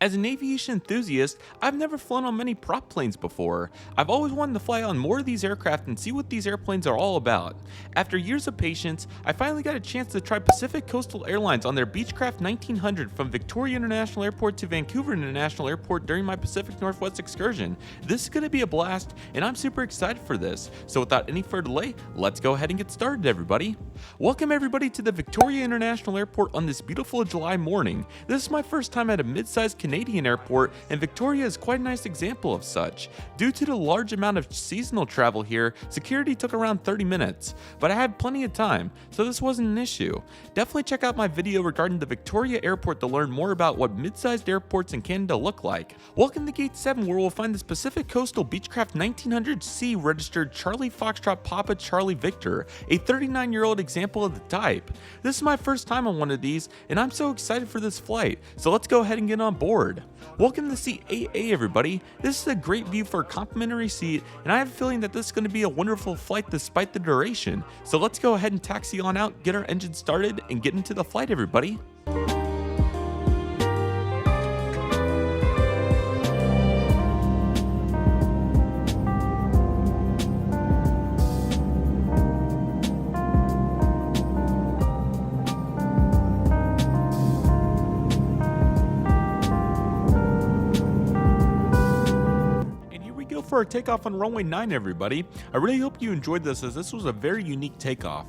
As an aviation enthusiast, I've never flown on many prop planes before. I've always wanted to fly on more of these aircraft and see what these airplanes are all about. After years of patience, I finally got a chance to try Pacific Coastal Airlines on their Beechcraft 1900 from Victoria International Airport to Vancouver International Airport during my Pacific Northwest excursion. This is going to be a blast, and I'm super excited for this. So without any further delay, let's go ahead and get started, everybody. Welcome everybody to the Victoria International Airport on this beautiful July morning. This is my first time at a mid-sized Canadian airport, and Victoria is quite a nice example of such. Due to the large amount of seasonal travel here, security took around 30 minutes, but I had plenty of time, so this wasn't an issue. Definitely check out my video regarding the Victoria Airport to learn more about what mid-sized airports in Canada look like. Welcome to Gate 7, where we'll find this Pacific Coastal Beechcraft 1900C registered Charlie Foxtrot Papa Charlie Victor, a 39-year-old example of the type. This is my first time on one of these, and I'm so excited for this flight, so let's go ahead and get on board. Welcome to seat 8A, everybody. This is a great view for a complimentary seat, and I have a feeling that this is going to be a wonderful flight despite the duration. So let's go ahead and taxi on out, get our engine started, and get into the flight, everybody. For our takeoff on runway 9, everybody. I really hope you enjoyed this, as this was a very unique takeoff.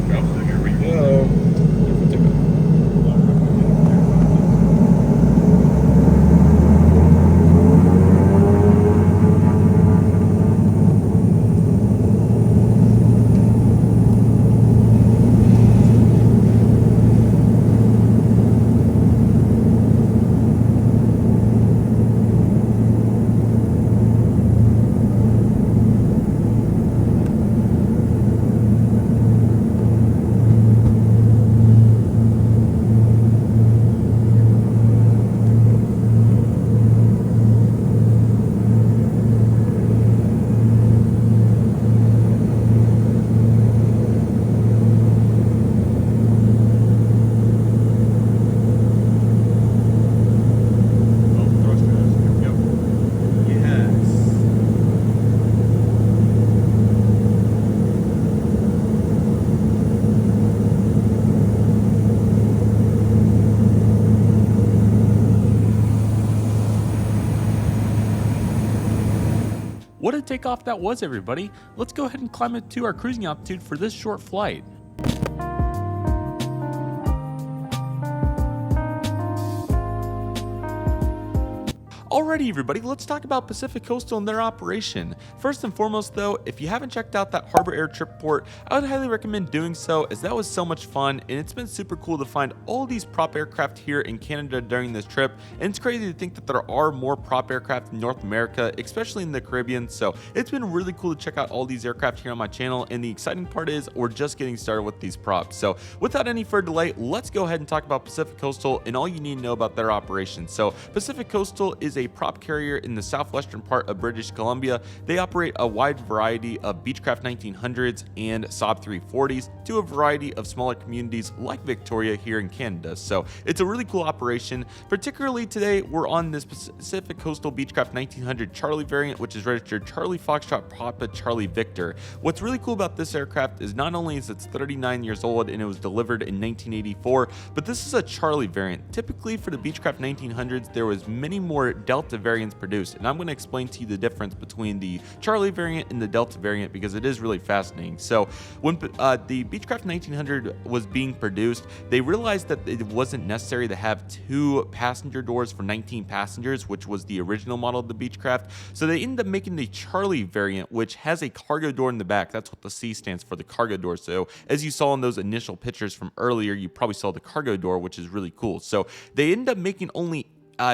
Here we go. What a takeoff that was, everybody. Let's go ahead and climb it to our cruising altitude for this short flight. Alrighty, everybody, let's talk about Pacific Coastal and their operation. First and foremost, though, if you haven't checked out that Harbor Air Trip port, I would highly recommend doing so, as that was so much fun, and it's been super cool to find all these prop aircraft here in Canada during this trip. And it's crazy to think that there are more prop aircraft in North America, especially in the Caribbean. So it's been really cool to check out all these aircraft here on my channel, and the exciting part is we're just getting started with these props. So without any further delay, let's go ahead and talk about Pacific Coastal and all you need to know about their operation. So Pacific Coastal is a prop carrier in the southwestern part of British Columbia. They operate a wide variety of Beechcraft 1900s and Saab 340s to a variety of smaller communities like Victoria here in Canada. So it's a really cool operation. Particularly today, we're on this Pacific Coastal Beechcraft 1900 Charlie variant, which is registered Charlie Foxtrot Papa Charlie Victor. What's really cool about this aircraft is not only is it's 39 years old and it was delivered in 1984, but this is a Charlie variant. Typically for the Beechcraft 1900s, there was many more Delta variants produced, and I'm going to explain to you the difference between the Charlie variant and the Delta variant, because it is really fascinating. So when the Beechcraft 1900 was being produced, they realized that it wasn't necessary to have 2 passenger doors for 19 passengers, which was the original model of the Beechcraft. So they ended up making the Charlie variant, which has a cargo door in the back. That's what the C stands for, the cargo door. So as you saw in those initial pictures from earlier, you probably saw the cargo door, which is really cool. So they ended up making only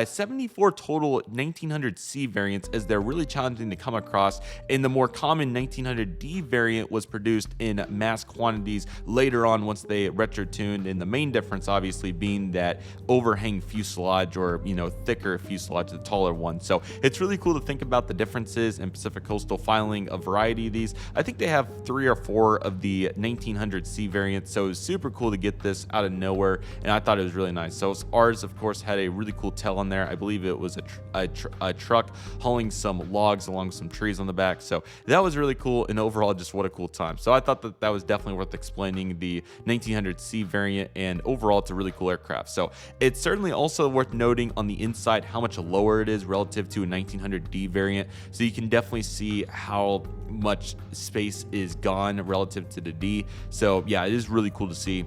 74 total 1900C variants, as they're really challenging to come across, and the more common 1900D variant was produced in mass quantities later on once they retro-tuned, and the main difference obviously being that overhang fuselage, or thicker fuselage, the taller one. So it's really cool to think about the differences, and Pacific Coastal filing a variety of these. I think they have 3 or 4 of the 1900C variants, so it was super cool to get this out of nowhere, and I thought it was really nice. So ours, of course, had a really cool tail on there. I believe it was a truck hauling some logs along some trees on the back. So that was really cool, and overall, just what a cool time. So I thought that was definitely worth explaining the 1900C variant, and overall, it's a really cool aircraft. So it's certainly also worth noting on the inside how much lower it is relative to a 1900D variant. So you can definitely see how much space is gone relative to the D. So yeah, it is really cool to see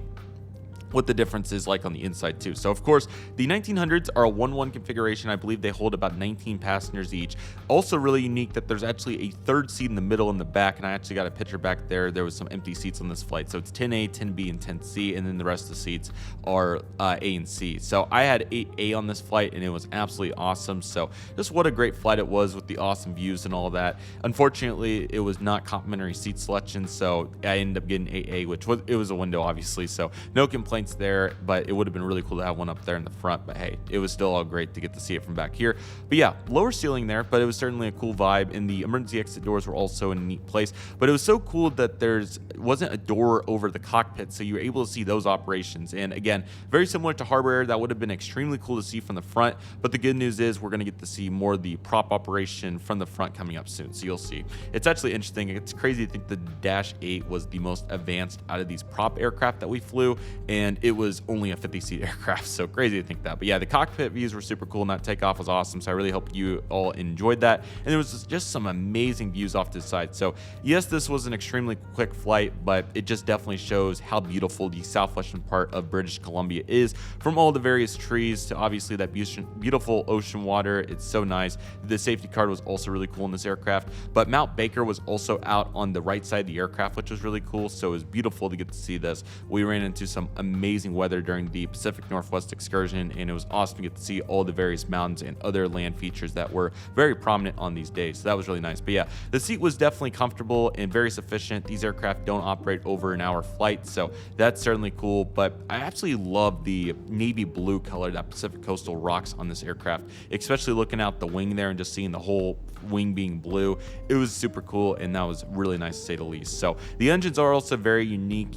what the difference is like on the inside too. So of course, the 1900s are a 1-1 configuration. I believe they hold about 19 passengers each. Also really unique that there's actually a third seat in the middle and the back, and I actually got a picture back there. There was some empty seats on this flight. So it's 10A, 10B, and 10C, and then the rest of the seats are A and C. So I had 8A on this flight, and it was absolutely awesome. So just what a great flight it was, with the awesome views and all that. Unfortunately, it was not complimentary seat selection, so I ended up getting 8A, which was a window obviously, so no complaints there, but it would have been really cool to have one up there in the front. But hey, it was still all great to get to see it from back here. But yeah, lower ceiling there, but it was certainly a cool vibe, and the emergency exit doors were also in a neat place. But it was so cool that wasn't a door over the cockpit, so you were able to see those operations. And again, very similar to Harbor Air, that would have been extremely cool to see from the front. But the good news is we're going to get to see more of the prop operation from the front coming up soon, so you'll see. It's actually interesting. It's crazy to think the Dash 8 was the most advanced out of these prop aircraft that we flew, and it was only a 50-seat aircraft, so crazy to think that. But yeah, the cockpit views were super cool, and that takeoff was awesome, so I really hope you all enjoyed that. And there was just some amazing views off to the side. So yes, this was an extremely quick flight, but it just definitely shows how beautiful the southwestern part of British Columbia is, from all the various trees to obviously that beautiful ocean water. It's so nice. The safety card was also really cool in this aircraft, but Mount Baker was also out on the right side of the aircraft, which was really cool. So it was beautiful to get to see this. We ran into some amazing weather during the Pacific Northwest excursion, and it was awesome to get to see all the various mountains and other land features that were very prominent on these days. So that was really nice. But yeah, the seat was definitely comfortable and very sufficient. These aircraft don't operate over an hour flight, so that's certainly cool. But I absolutely love the navy blue color that Pacific Coastal rocks on this aircraft, especially looking out the wing there and just seeing the whole wing being blue. It was super cool, and that was really nice to say the least. So the engines are also very unique.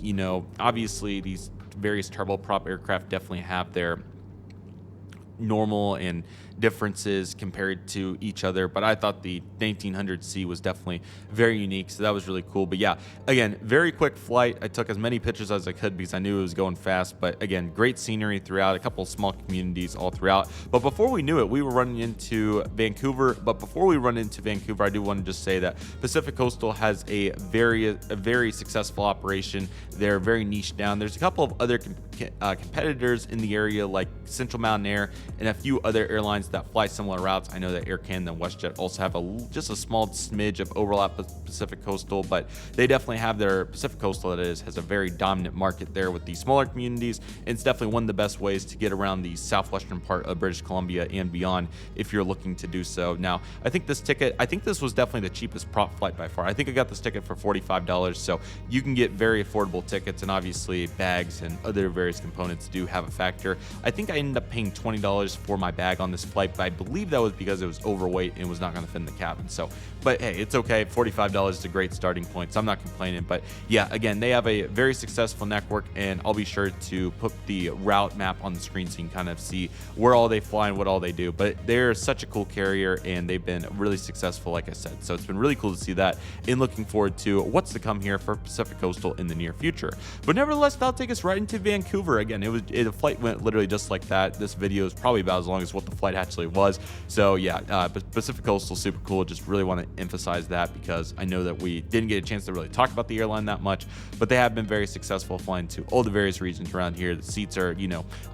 Obviously these various turboprop aircraft definitely have their normal and differences compared to each other, but I thought the 1900C was definitely very unique, so that was really cool. But yeah, again, very quick flight. I took as many pictures as I could because I knew it was going fast, but again, great scenery throughout, a couple of small communities all throughout. But before we knew it, we were running into Vancouver. But before we run into Vancouver, I do want to just say that Pacific Coastal has a very successful operation. They're very niche down. There's a couple of other competitors in the area, like Central Mountain Air and a few other airlines that fly similar routes. I know that Air Canada and WestJet also have just a small smidge of overlap with Pacific Coastal, but they definitely have their Pacific Coastal, that is, has a very dominant market there with these smaller communities. And it's definitely one of the best ways to get around the southwestern part of British Columbia and beyond if you're looking to do so. Now, I think this was definitely the cheapest prop flight by far. I think I got this ticket for $45, so you can get very affordable tickets, and obviously bags and other various components do have a factor. I think I ended up paying $20 for my bag on this flight, but I believe that was because it was overweight and was not going to fit in the cabin. So, but hey, it's okay. $45 is a great starting point, so I'm not complaining. But yeah, again, they have a very successful network, and I'll be sure to put the route map on the screen so you can kind of see where all they fly and what all they do. But they're such a cool carrier, and they've been really successful, like I said. So it's been really cool to see that, and looking forward to what's to come here for Pacific Coastal in the near future. But nevertheless, that'll take us right into Vancouver. Again, the flight went literally just like that. This video is probably about as long as what the flight actually was. So yeah, Pacific Coastal, super cool. Just really want to emphasize that because I know that we didn't get a chance to really talk about the airline that much, but they have been very successful flying to all the various regions around here. The seats are,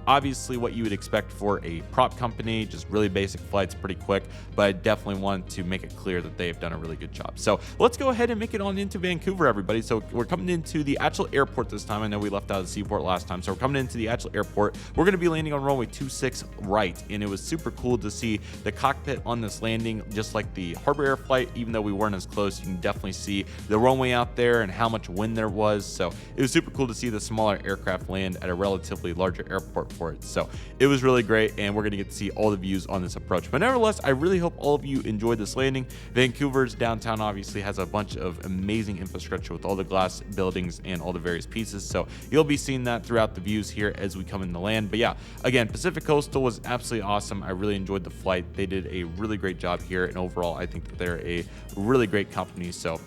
obviously what you would expect for a prop company, just really basic flights, pretty quick, but I definitely want to make it clear that they've done a really good job. So let's go ahead and make it on into Vancouver, everybody. So we're coming into the actual airport this time. I know we left out of the seaport last time, so we're coming into the actual airport. We're going to be landing on runway 26 right, and it was super cool to see the cockpit on this landing, just like the Harbor Air flight. Even though we weren't as close, you can definitely see the runway out there and how much wind there was. So it was super cool to see the smaller aircraft land at a relatively larger airport for it. So it was really great, and we're going to get to see all the views on this approach. But nevertheless, I really hope all of you enjoyed this landing. Vancouver's downtown obviously has a bunch of amazing infrastructure with all the glass buildings and all the various pieces. So you'll be seeing that throughout the views here as we come in the land. But yeah, again, Pacific Coastal was absolutely awesome. I really enjoyed the flight. They did a really great job here, and overall, I think that they're a really great company. So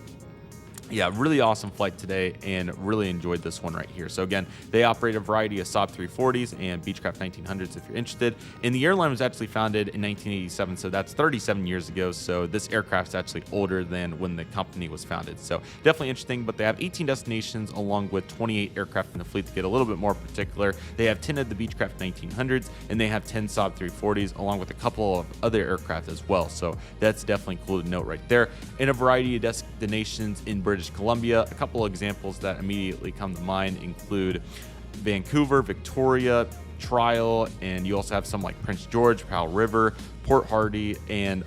yeah, really awesome flight today, and really enjoyed this one right here. So again, they operate a variety of Saab 340s and Beechcraft 1900s if you're interested. And the airline was actually founded in 1987, so that's 37 years ago. So this aircraft's actually older than when the company was founded. So definitely interesting, but they have 18 destinations along with 28 aircraft in the fleet. To get a little bit more particular, they have 10 of the Beechcraft 1900s, and they have 10 Saab 340s along with a couple of other aircraft as well. So that's definitely cool to note right there. In a variety of destinations in British Columbia. A couple of examples that immediately come to mind include Vancouver, Victoria, Trial, and you also have some like Prince George, Powell River, Port Hardy, and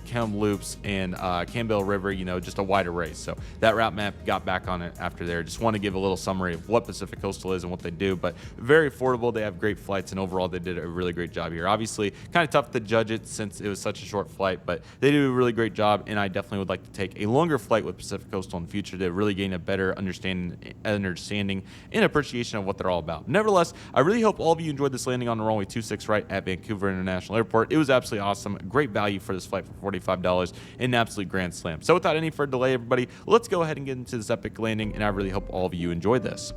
Kamloops and Campbell River, you know, just a wide array. So that route map got back on it after there. Just want to give a little summary of what Pacific Coastal is and what they do, but very affordable. They have great flights, and overall they did a really great job here. Obviously kind of tough to judge it since it was such a short flight, but they do a really great job, and I definitely would like to take a longer flight with Pacific Coastal in the future to really gain a better understanding and appreciation of what they're all about. Nevertheless, I really hope all of you enjoyed this landing on the runway 26 right at Vancouver International Airport. It was absolutely awesome. Great value for this flight for $45, an absolute grand slam. So without any further delay, everybody, let's go ahead and get into this epic landing, and I really hope all of you enjoyed this.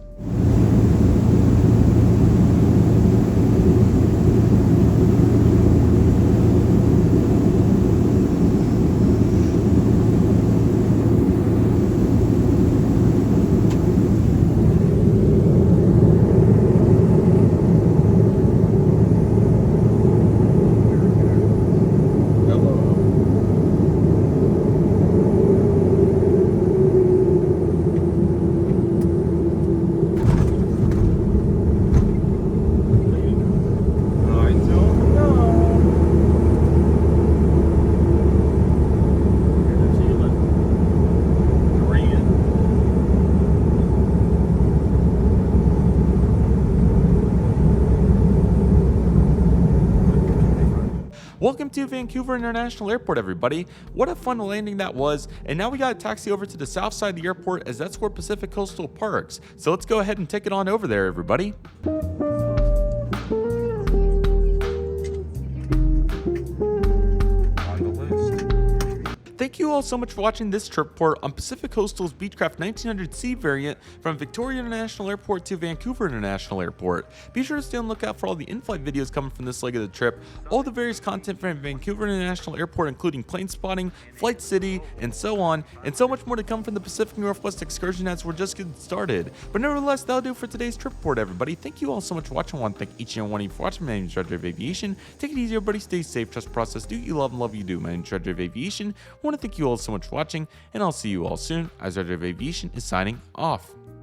Welcome to Vancouver International Airport, everybody. What a fun landing that was. And now we got to taxi over to the south side of the airport, as that's where Pacific Coastal parks. So let's go ahead and take it on over there, everybody. Thank you all so much for watching this trip report on Pacific Coastal's Beechcraft 1900C variant from Victoria International Airport to Vancouver International Airport. Be sure to stay on the lookout for all the in-flight videos coming from this leg of the trip, all the various content from Vancouver International Airport, including plane spotting, Flight City, and so on, and so much more to come from the Pacific Northwest excursion as we're just getting started. But nevertheless, that'll do it for today's trip report, everybody. Thank you all so much for watching. I want to thank each and every one of you for watching. My name is Redriveraviation. Take it easy, everybody. Stay safe, trust the process, do what you love, and love you do. My name is Redriveraviation. I want to thank you all so much for watching, and I'll see you all soon as Redriveraviation is signing off.